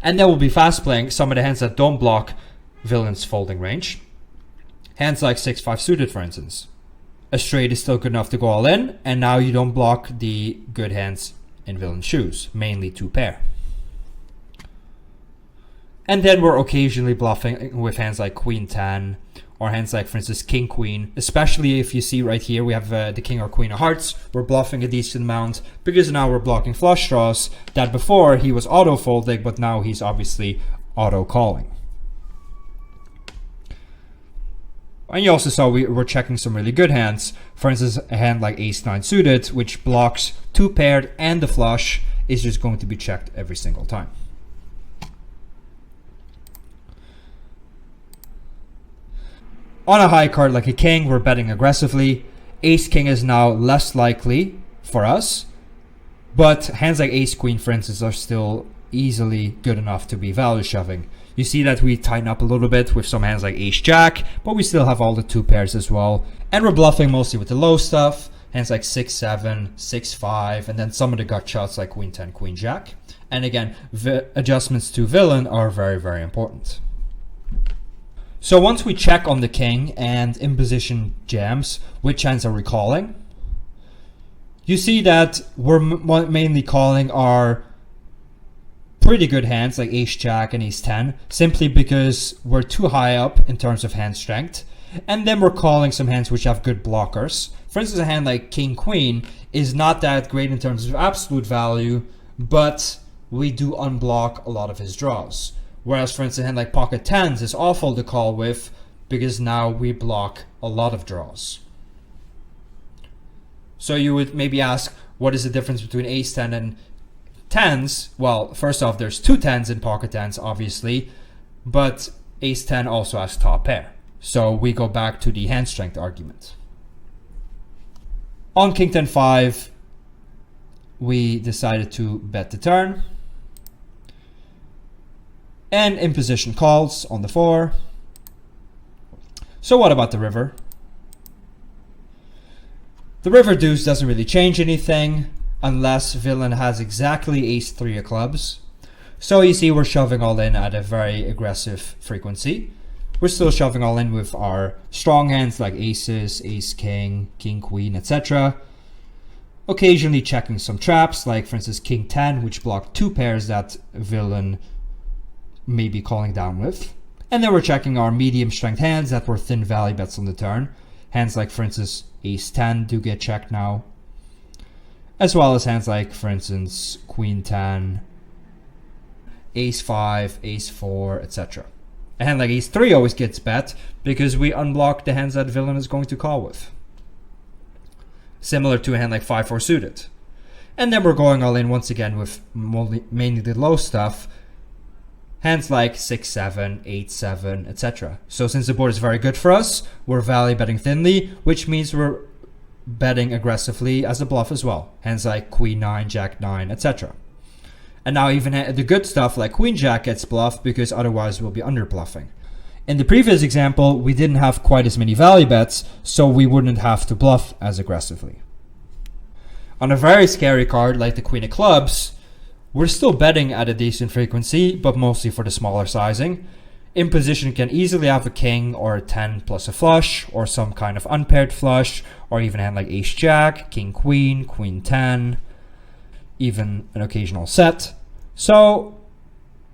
And then we'll be fast playing some of the hands that don't block villain's folding range. Hands like 6-5 suited, for instance. A straight is still good enough to go all in, and now you don't block the good hands in villain's shoes, mainly 2 pair. And then we're occasionally bluffing with hands like queen 10, or hands like, for instance, king queen, especially if you see right here we have the king or queen of hearts. We're bluffing a decent amount because now we're blocking flush draws that before he was auto folding, but now he's obviously auto calling. And you also saw we're checking some really good hands. For instance, a hand like ace 9 suited, which blocks 2 paired and the flush, is just going to be checked every single time. On a high card like a king, we're betting aggressively. Ace king is now less likely for us, but hands like ace queen, for instance, are still easily good enough to be value shoving. You see that we tighten up a little bit with some hands like ace jack, but we still have all the 2 pairs as well. And we're bluffing mostly with the low stuff, hands like 6-7, 6-5, and then some of the gut shots like queen 10, queen jack. And again, adjustments to villain are very, very important. So once we check on the king and in position jams, which hands are we calling? You see that we're mainly calling our pretty good hands like ace jack and ace 10, simply because we're too high up in terms of hand strength. And then we're calling some hands which have good blockers. For instance, a hand like king queen is not that great in terms of absolute value, but we do unblock a lot of his draws. Whereas, for instance, a hand like pocket 10s is awful to call with because now we block a lot of draws. So you would maybe ask, what is the difference between ace 10 and 10s? Well, first off, there's 2 10s in pocket 10s, obviously, but ace 10 also has top pair. So we go back to the hand strength argument. On king 10-5, we decided to bet the turn. And in position calls on the 4. So what about the river? The river deuce doesn't really change anything unless villain has exactly ace 3 of clubs. So you see we're shoving all in at a very aggressive frequency. We're still shoving all in with our strong hands like aces, ace king, king queen, etc. Occasionally checking some traps like, for instance, king 10, which block 2 pairs that villain maybe calling down with. And then we're checking our medium strength hands that were thin value bets on the turn. Hands like, for instance, ace 10 do get checked now. As well as hands like, for instance, queen 10, ace 5, ace 4, etc. A hand like ace 3 always gets bet because we unblock the hands that villain is going to call with. Similar to a hand like 5-4 suited. And then we're going all in once again with mainly the low stuff. Hands like 6-7, 8-7, etc. So since the board is very good for us, we're value betting thinly, which means we're betting aggressively as a bluff as well. Hands like queen 9, jack 9, etc. And now even the good stuff like queen jack gets bluffed because otherwise we'll be under bluffing. In the previous example, we didn't have quite as many value bets, so we wouldn't have to bluff as aggressively. On a very scary card like the queen of clubs, we're still betting at a decent frequency, but mostly for the smaller sizing. In position can easily have a king or a 10 plus a flush, or some kind of unpaired flush, or even a hand like ace jack, king queen, queen 10, even an occasional set. So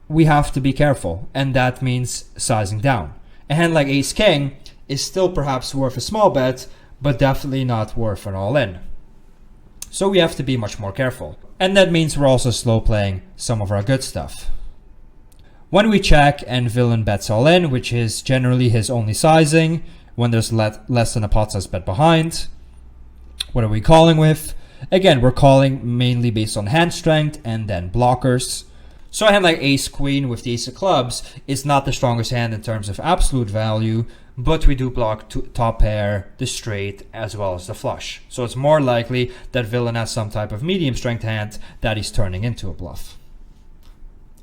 we have to be careful, and that means sizing down. A hand like ace king is still perhaps worth a small bet, but definitely not worth an all-in. So we have to be much more careful. And that means we're also slow playing some of our good stuff. When we check and villain bets all in, which is generally his only sizing, when there's less than a pot size bet behind, what are we calling with? Again, we're calling mainly based on hand strength and then blockers. So a hand like ace queen with the ace of clubs is not the strongest hand in terms of absolute value, but we do block top pair, the straight, as well as the flush. So it's more likely that villain has some type of medium strength hand that he's turning into a bluff,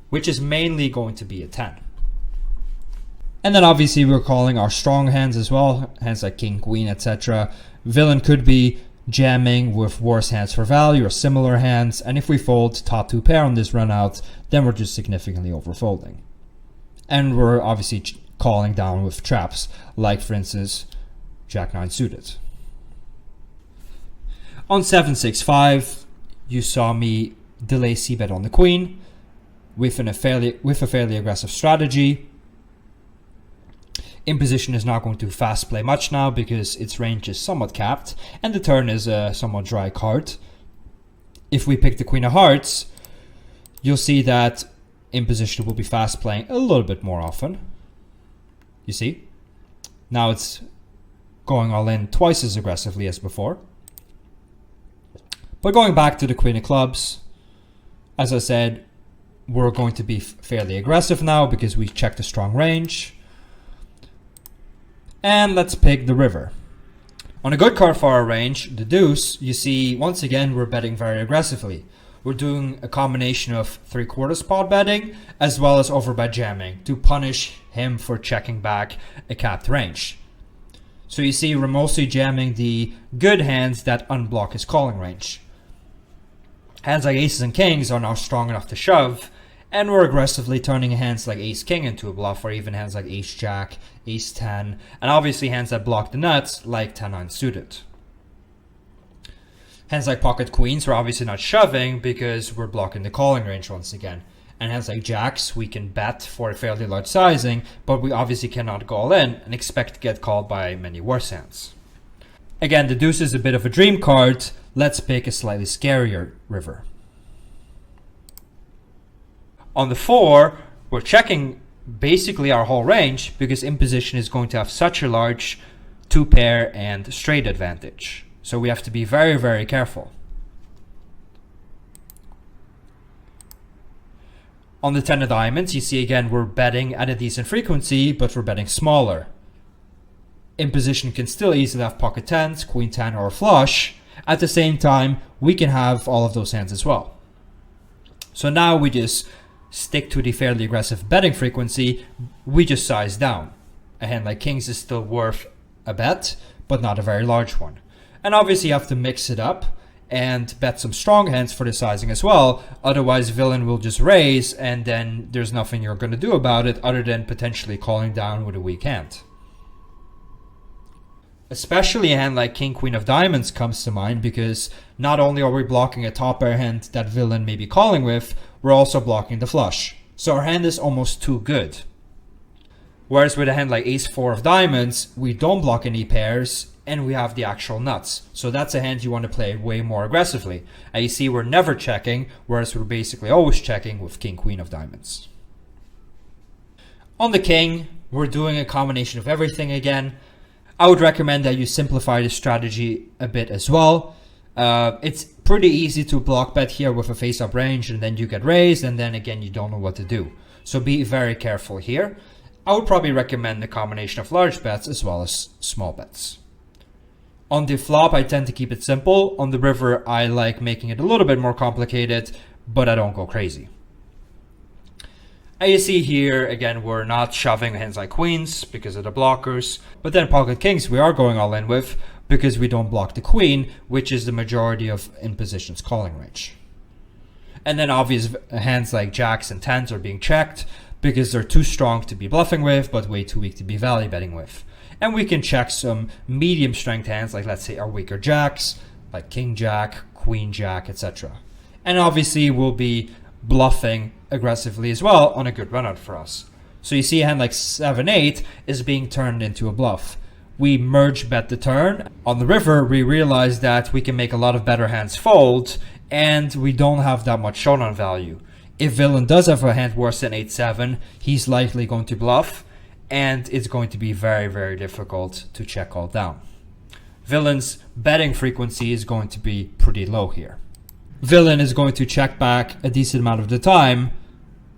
which is mainly going to be a 10. And then obviously we're calling our strong hands as well, hands like king, queen, etc. Villain could be jamming with worse hands for value or similar hands, and if we fold top 2 pair on this run out, then we're just significantly overfolding. And we're obviously calling down with traps, like for instance, jack 9 suited. On 7-6-5, you saw me delay c-bet on the queen with a fairly aggressive strategy. In position is not going to fast play much now because its range is somewhat capped, and the turn is a somewhat dry card. If we pick the queen of hearts, you'll see that in position will be fast playing a little bit more often. You see? Now it's going all in twice as aggressively as before. But going back to the queen of clubs, as I said, we're going to be fairly aggressive now because we checked a strong range. And let's pick the river. On a good card for our range, the deuce, you see, once again, we're betting very aggressively. We're doing a combination of 3/4 pot betting as well as overbet jamming to punish him for checking back a capped range. So you see, we're mostly jamming the good hands that unblock his calling range. Hands like aces and kings are now strong enough to shove, and we're aggressively turning hands like ace king into a bluff, or even hands like ace jack, ace 10, and obviously hands that block the nuts like 10-9 suited. Hands like pocket queens we're obviously not shoving because we're blocking the calling range once again. And hands like jacks we can bet for a fairly large sizing, but we obviously cannot go all in and expect to get called by many worse hands. Again, the deuce is a bit of a dream card. Let's pick a slightly scarier river. On the 4, we're checking basically our whole range because in position is going to have such a large 2-pair and straight advantage. So we have to be very, very careful. On the 10 of diamonds, you see again we're betting at a decent frequency, but we're betting smaller. In position can still easily have pocket 10s, queen 10 or a flush. At the same time, we can have all of those hands as well. So now we just stick to the fairly aggressive betting frequency, we just size down. A hand like kings is still worth a bet, but not a very large one. And obviously you have to mix it up and bet some strong hands for the sizing as well, otherwise villain will just raise and then there's nothing you're going to do about it other than potentially calling down with a weak hand. Especially a hand like king queen of diamonds comes to mind because not only are we blocking a top pair hand that villain may be calling with, we're also blocking the flush. So our hand is almost too good. Whereas with a hand like ace 4 of diamonds, we don't block any pairs and we have the actual nuts. So that's a hand you want to play way more aggressively. And you see we're never checking, whereas we're basically always checking with king queen of diamonds. On the king, we're doing a combination of everything again. I would recommend that you simplify the strategy a bit as well. It's pretty easy to block bet here with a face-up range and then you get raised and then again you don't know what to do. So be very careful here. I would probably recommend a combination of large bets as well as small bets. On the flop, I tend to keep it simple. On the river, I like making it a little bit more complicated, but I don't go crazy. And you see here, again, we're not shoving hands like queens because of the blockers, but then pocket kings we are going all in with because we don't block the queen, which is the majority of in position's calling range. And then obvious hands like jacks and 10s are being checked because they're too strong to be bluffing with, but way too weak to be value betting with. And we can check some medium strength hands, like let's say our weaker jacks, like king jack, queen jack, etc. And obviously we'll be bluffing aggressively as well on a good run out for us. So you see a hand like 7-8 is being turned into a bluff. We merge bet the turn. On the river, we realize that we can make a lot of better hands fold, and we don't have that much showdown value. If villain does have a hand worse than 8-7, he's likely going to bluff, and it's going to be very, very difficult to check all down. Villain's betting frequency is going to be pretty low here. Villain is going to check back a decent amount of the time,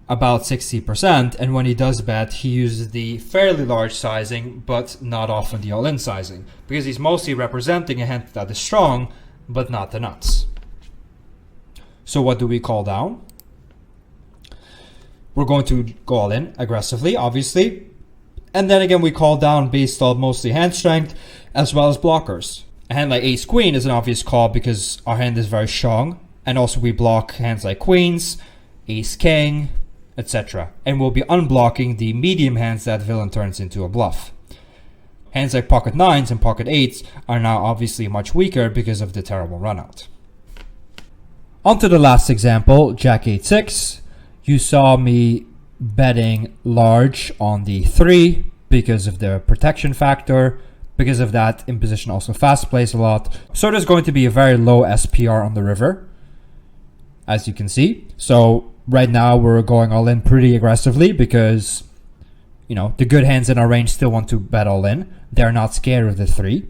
about 60%, and when he does bet, he uses the fairly large sizing, but not often the all-in sizing, because he's mostly representing a hand that is strong, but not the nuts. So what do we call down? We're going to go all in aggressively, obviously, and then again we call down based on mostly hand strength as well as blockers. A hand like ace queen is an obvious call because our hand is very strong, and also we block hands like queens, ace king, etc. And we'll be unblocking the medium hands that villain turns into a bluff. Hands like pocket nines and pocket eights are now obviously much weaker because of the terrible runout. On to the last example, jack 8-6. You saw me betting large on the 3 because of the protection factor. Because of that, in position also fast plays a lot. So there's going to be a very low SPR on the river, as you can see. So right now we're going all in pretty aggressively because, you know, the good hands in our range still want to bet all in. They're not scared of the 3.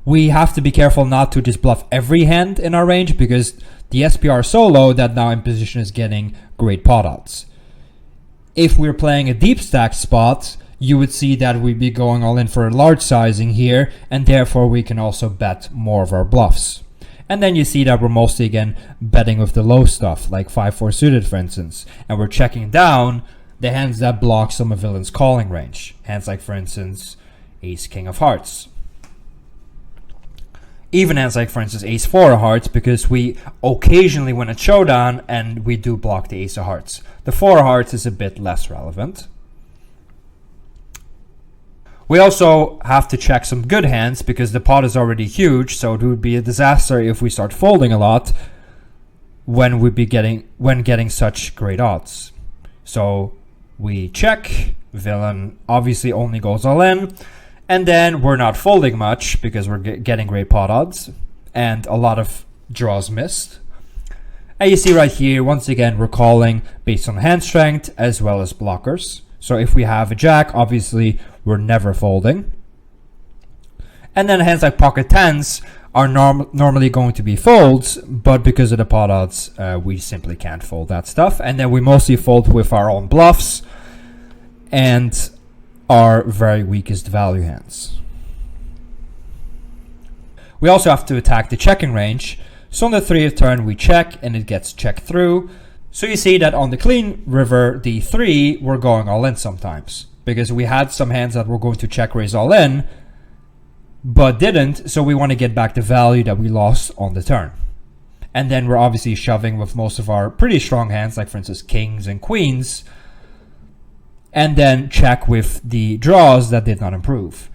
We have to be careful not to just bluff every hand in our range because the SPR is so low that now in position is getting great pot odds. If we're playing a deep stack spot, you would see that we'd be going all in for a large sizing here, and therefore we can also bet more of our bluffs. And then you see that we're mostly again betting with the low stuff, like 5-4 suited for instance, and we're checking down the hands that block some of villain's calling range. Hands like for instance ace king of hearts. Even hands like for instance ace 4 of hearts, because we occasionally win a showdown and we do block the ace of hearts. The 4 of hearts is a bit less relevant. We also have to check some good hands because the pot is already huge, so it would be a disaster if we start folding a lot when getting such great odds. So we check, villain obviously only goes all in, and then we're not folding much because we're getting great pot odds and a lot of draws missed. And you see right here, once again, we're calling based on hand strength as well as blockers. So if we have a jack, obviously we're never folding. And then hands like pocket tens are normally going to be folds, but because of the pot odds, we simply can't fold that stuff. And then we mostly fold with our own bluffs and our very weakest value hands. We also have to attack the checking range. So on the 3 of turn, we check and it gets checked through. So you see that on the clean river, the 3, we're going all in sometimes because we had some hands that were going to check raise all in, but didn't. So we want to get back the value that we lost on the turn. And then we're obviously shoving with most of our pretty strong hands, like for instance, kings and queens, and then check with the draws that did not improve.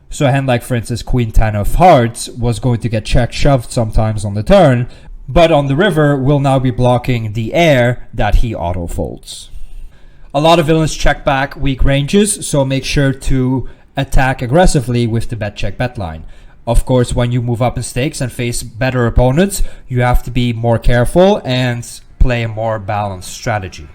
So a hand like for instance, queen 10 of hearts was going to get check shoved sometimes on the turn, but on the river, we'll now be blocking the air that he auto folds. A lot of villains check back weak ranges, so make sure to attack aggressively with the bet check bet line. Of course, when you move up in stakes and face better opponents, you have to be more careful and play a more balanced strategy.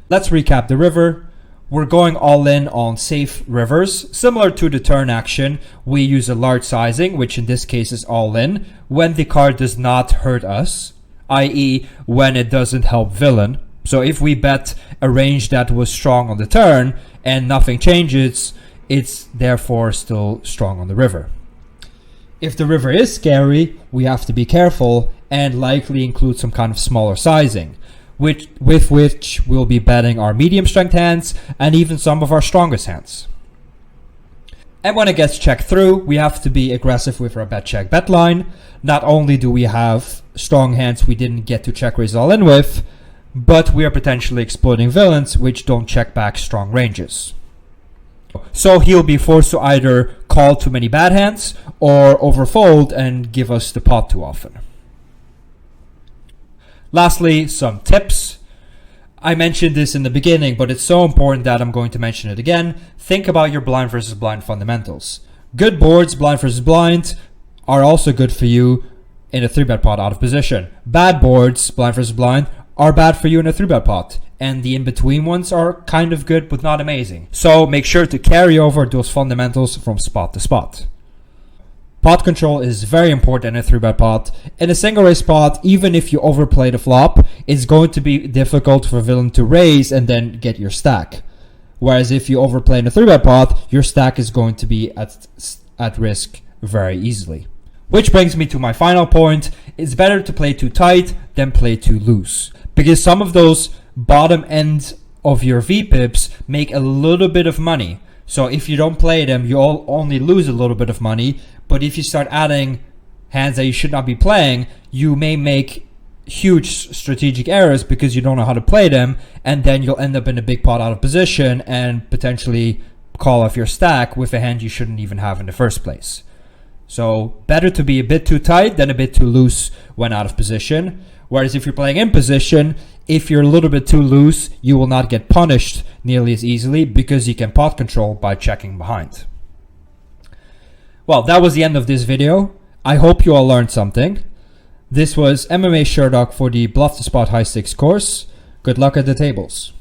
Let's recap the river. We're going all in on safe rivers. Similar to the turn action, we use a large sizing, which in this case is all in, when the card does not hurt us, i.e. when it doesn't help villain. So if we bet a range that was strong on the turn and nothing changes, it's therefore still strong on the river. If the river is scary, we have to be careful and likely include some kind of smaller sizing, with which we'll be betting our medium strength hands and even some of our strongest hands. And when it gets checked through, we have to be aggressive with our bet check bet line. Not only do we have strong hands we didn't get to check raise all in with, but we are potentially exploiting villains which don't check back strong ranges. So he'll be forced to either call too many bad hands or overfold and give us the pot too often. Lastly, some tips. I mentioned this in the beginning, but it's so important that I'm going to mention it again. Think about your blind versus blind fundamentals. Good boards, blind versus blind, are also good for you in a 3-bet pot out of position. Bad boards, blind versus blind, are bad for you in a 3-bet pot. And the in-between ones are kind of good, but not amazing. So make sure to carry over those fundamentals from spot to spot. Pot control is very important in a 3-bet pot. In a single raise pot, even if you overplay the flop, it's going to be difficult for a villain to raise and then get your stack. Whereas if you overplay in a 3-bet pot, your stack is going to be at risk very easily. Which brings me to my final point. It's better to play too tight than play too loose. Because some of those bottom end of your VPIPs make a little bit of money. So if you don't play them, you only lose a little bit of money. But if you start adding hands that you should not be playing, you may make huge strategic errors because you don't know how to play them, and then you'll end up in a big pot out of position and potentially call off your stack with a hand you shouldn't even have in the first place. So better to be a bit too tight than a bit too loose when out of position. Whereas if you're playing in position, if you're a little bit too loose, you will not get punished nearly as easily because you can pot control by checking behind. Well, that was the end of this video. I hope you all learned something. This was MMA Sherdog for the Bluff the Spot High Stakes course. Good luck at the tables.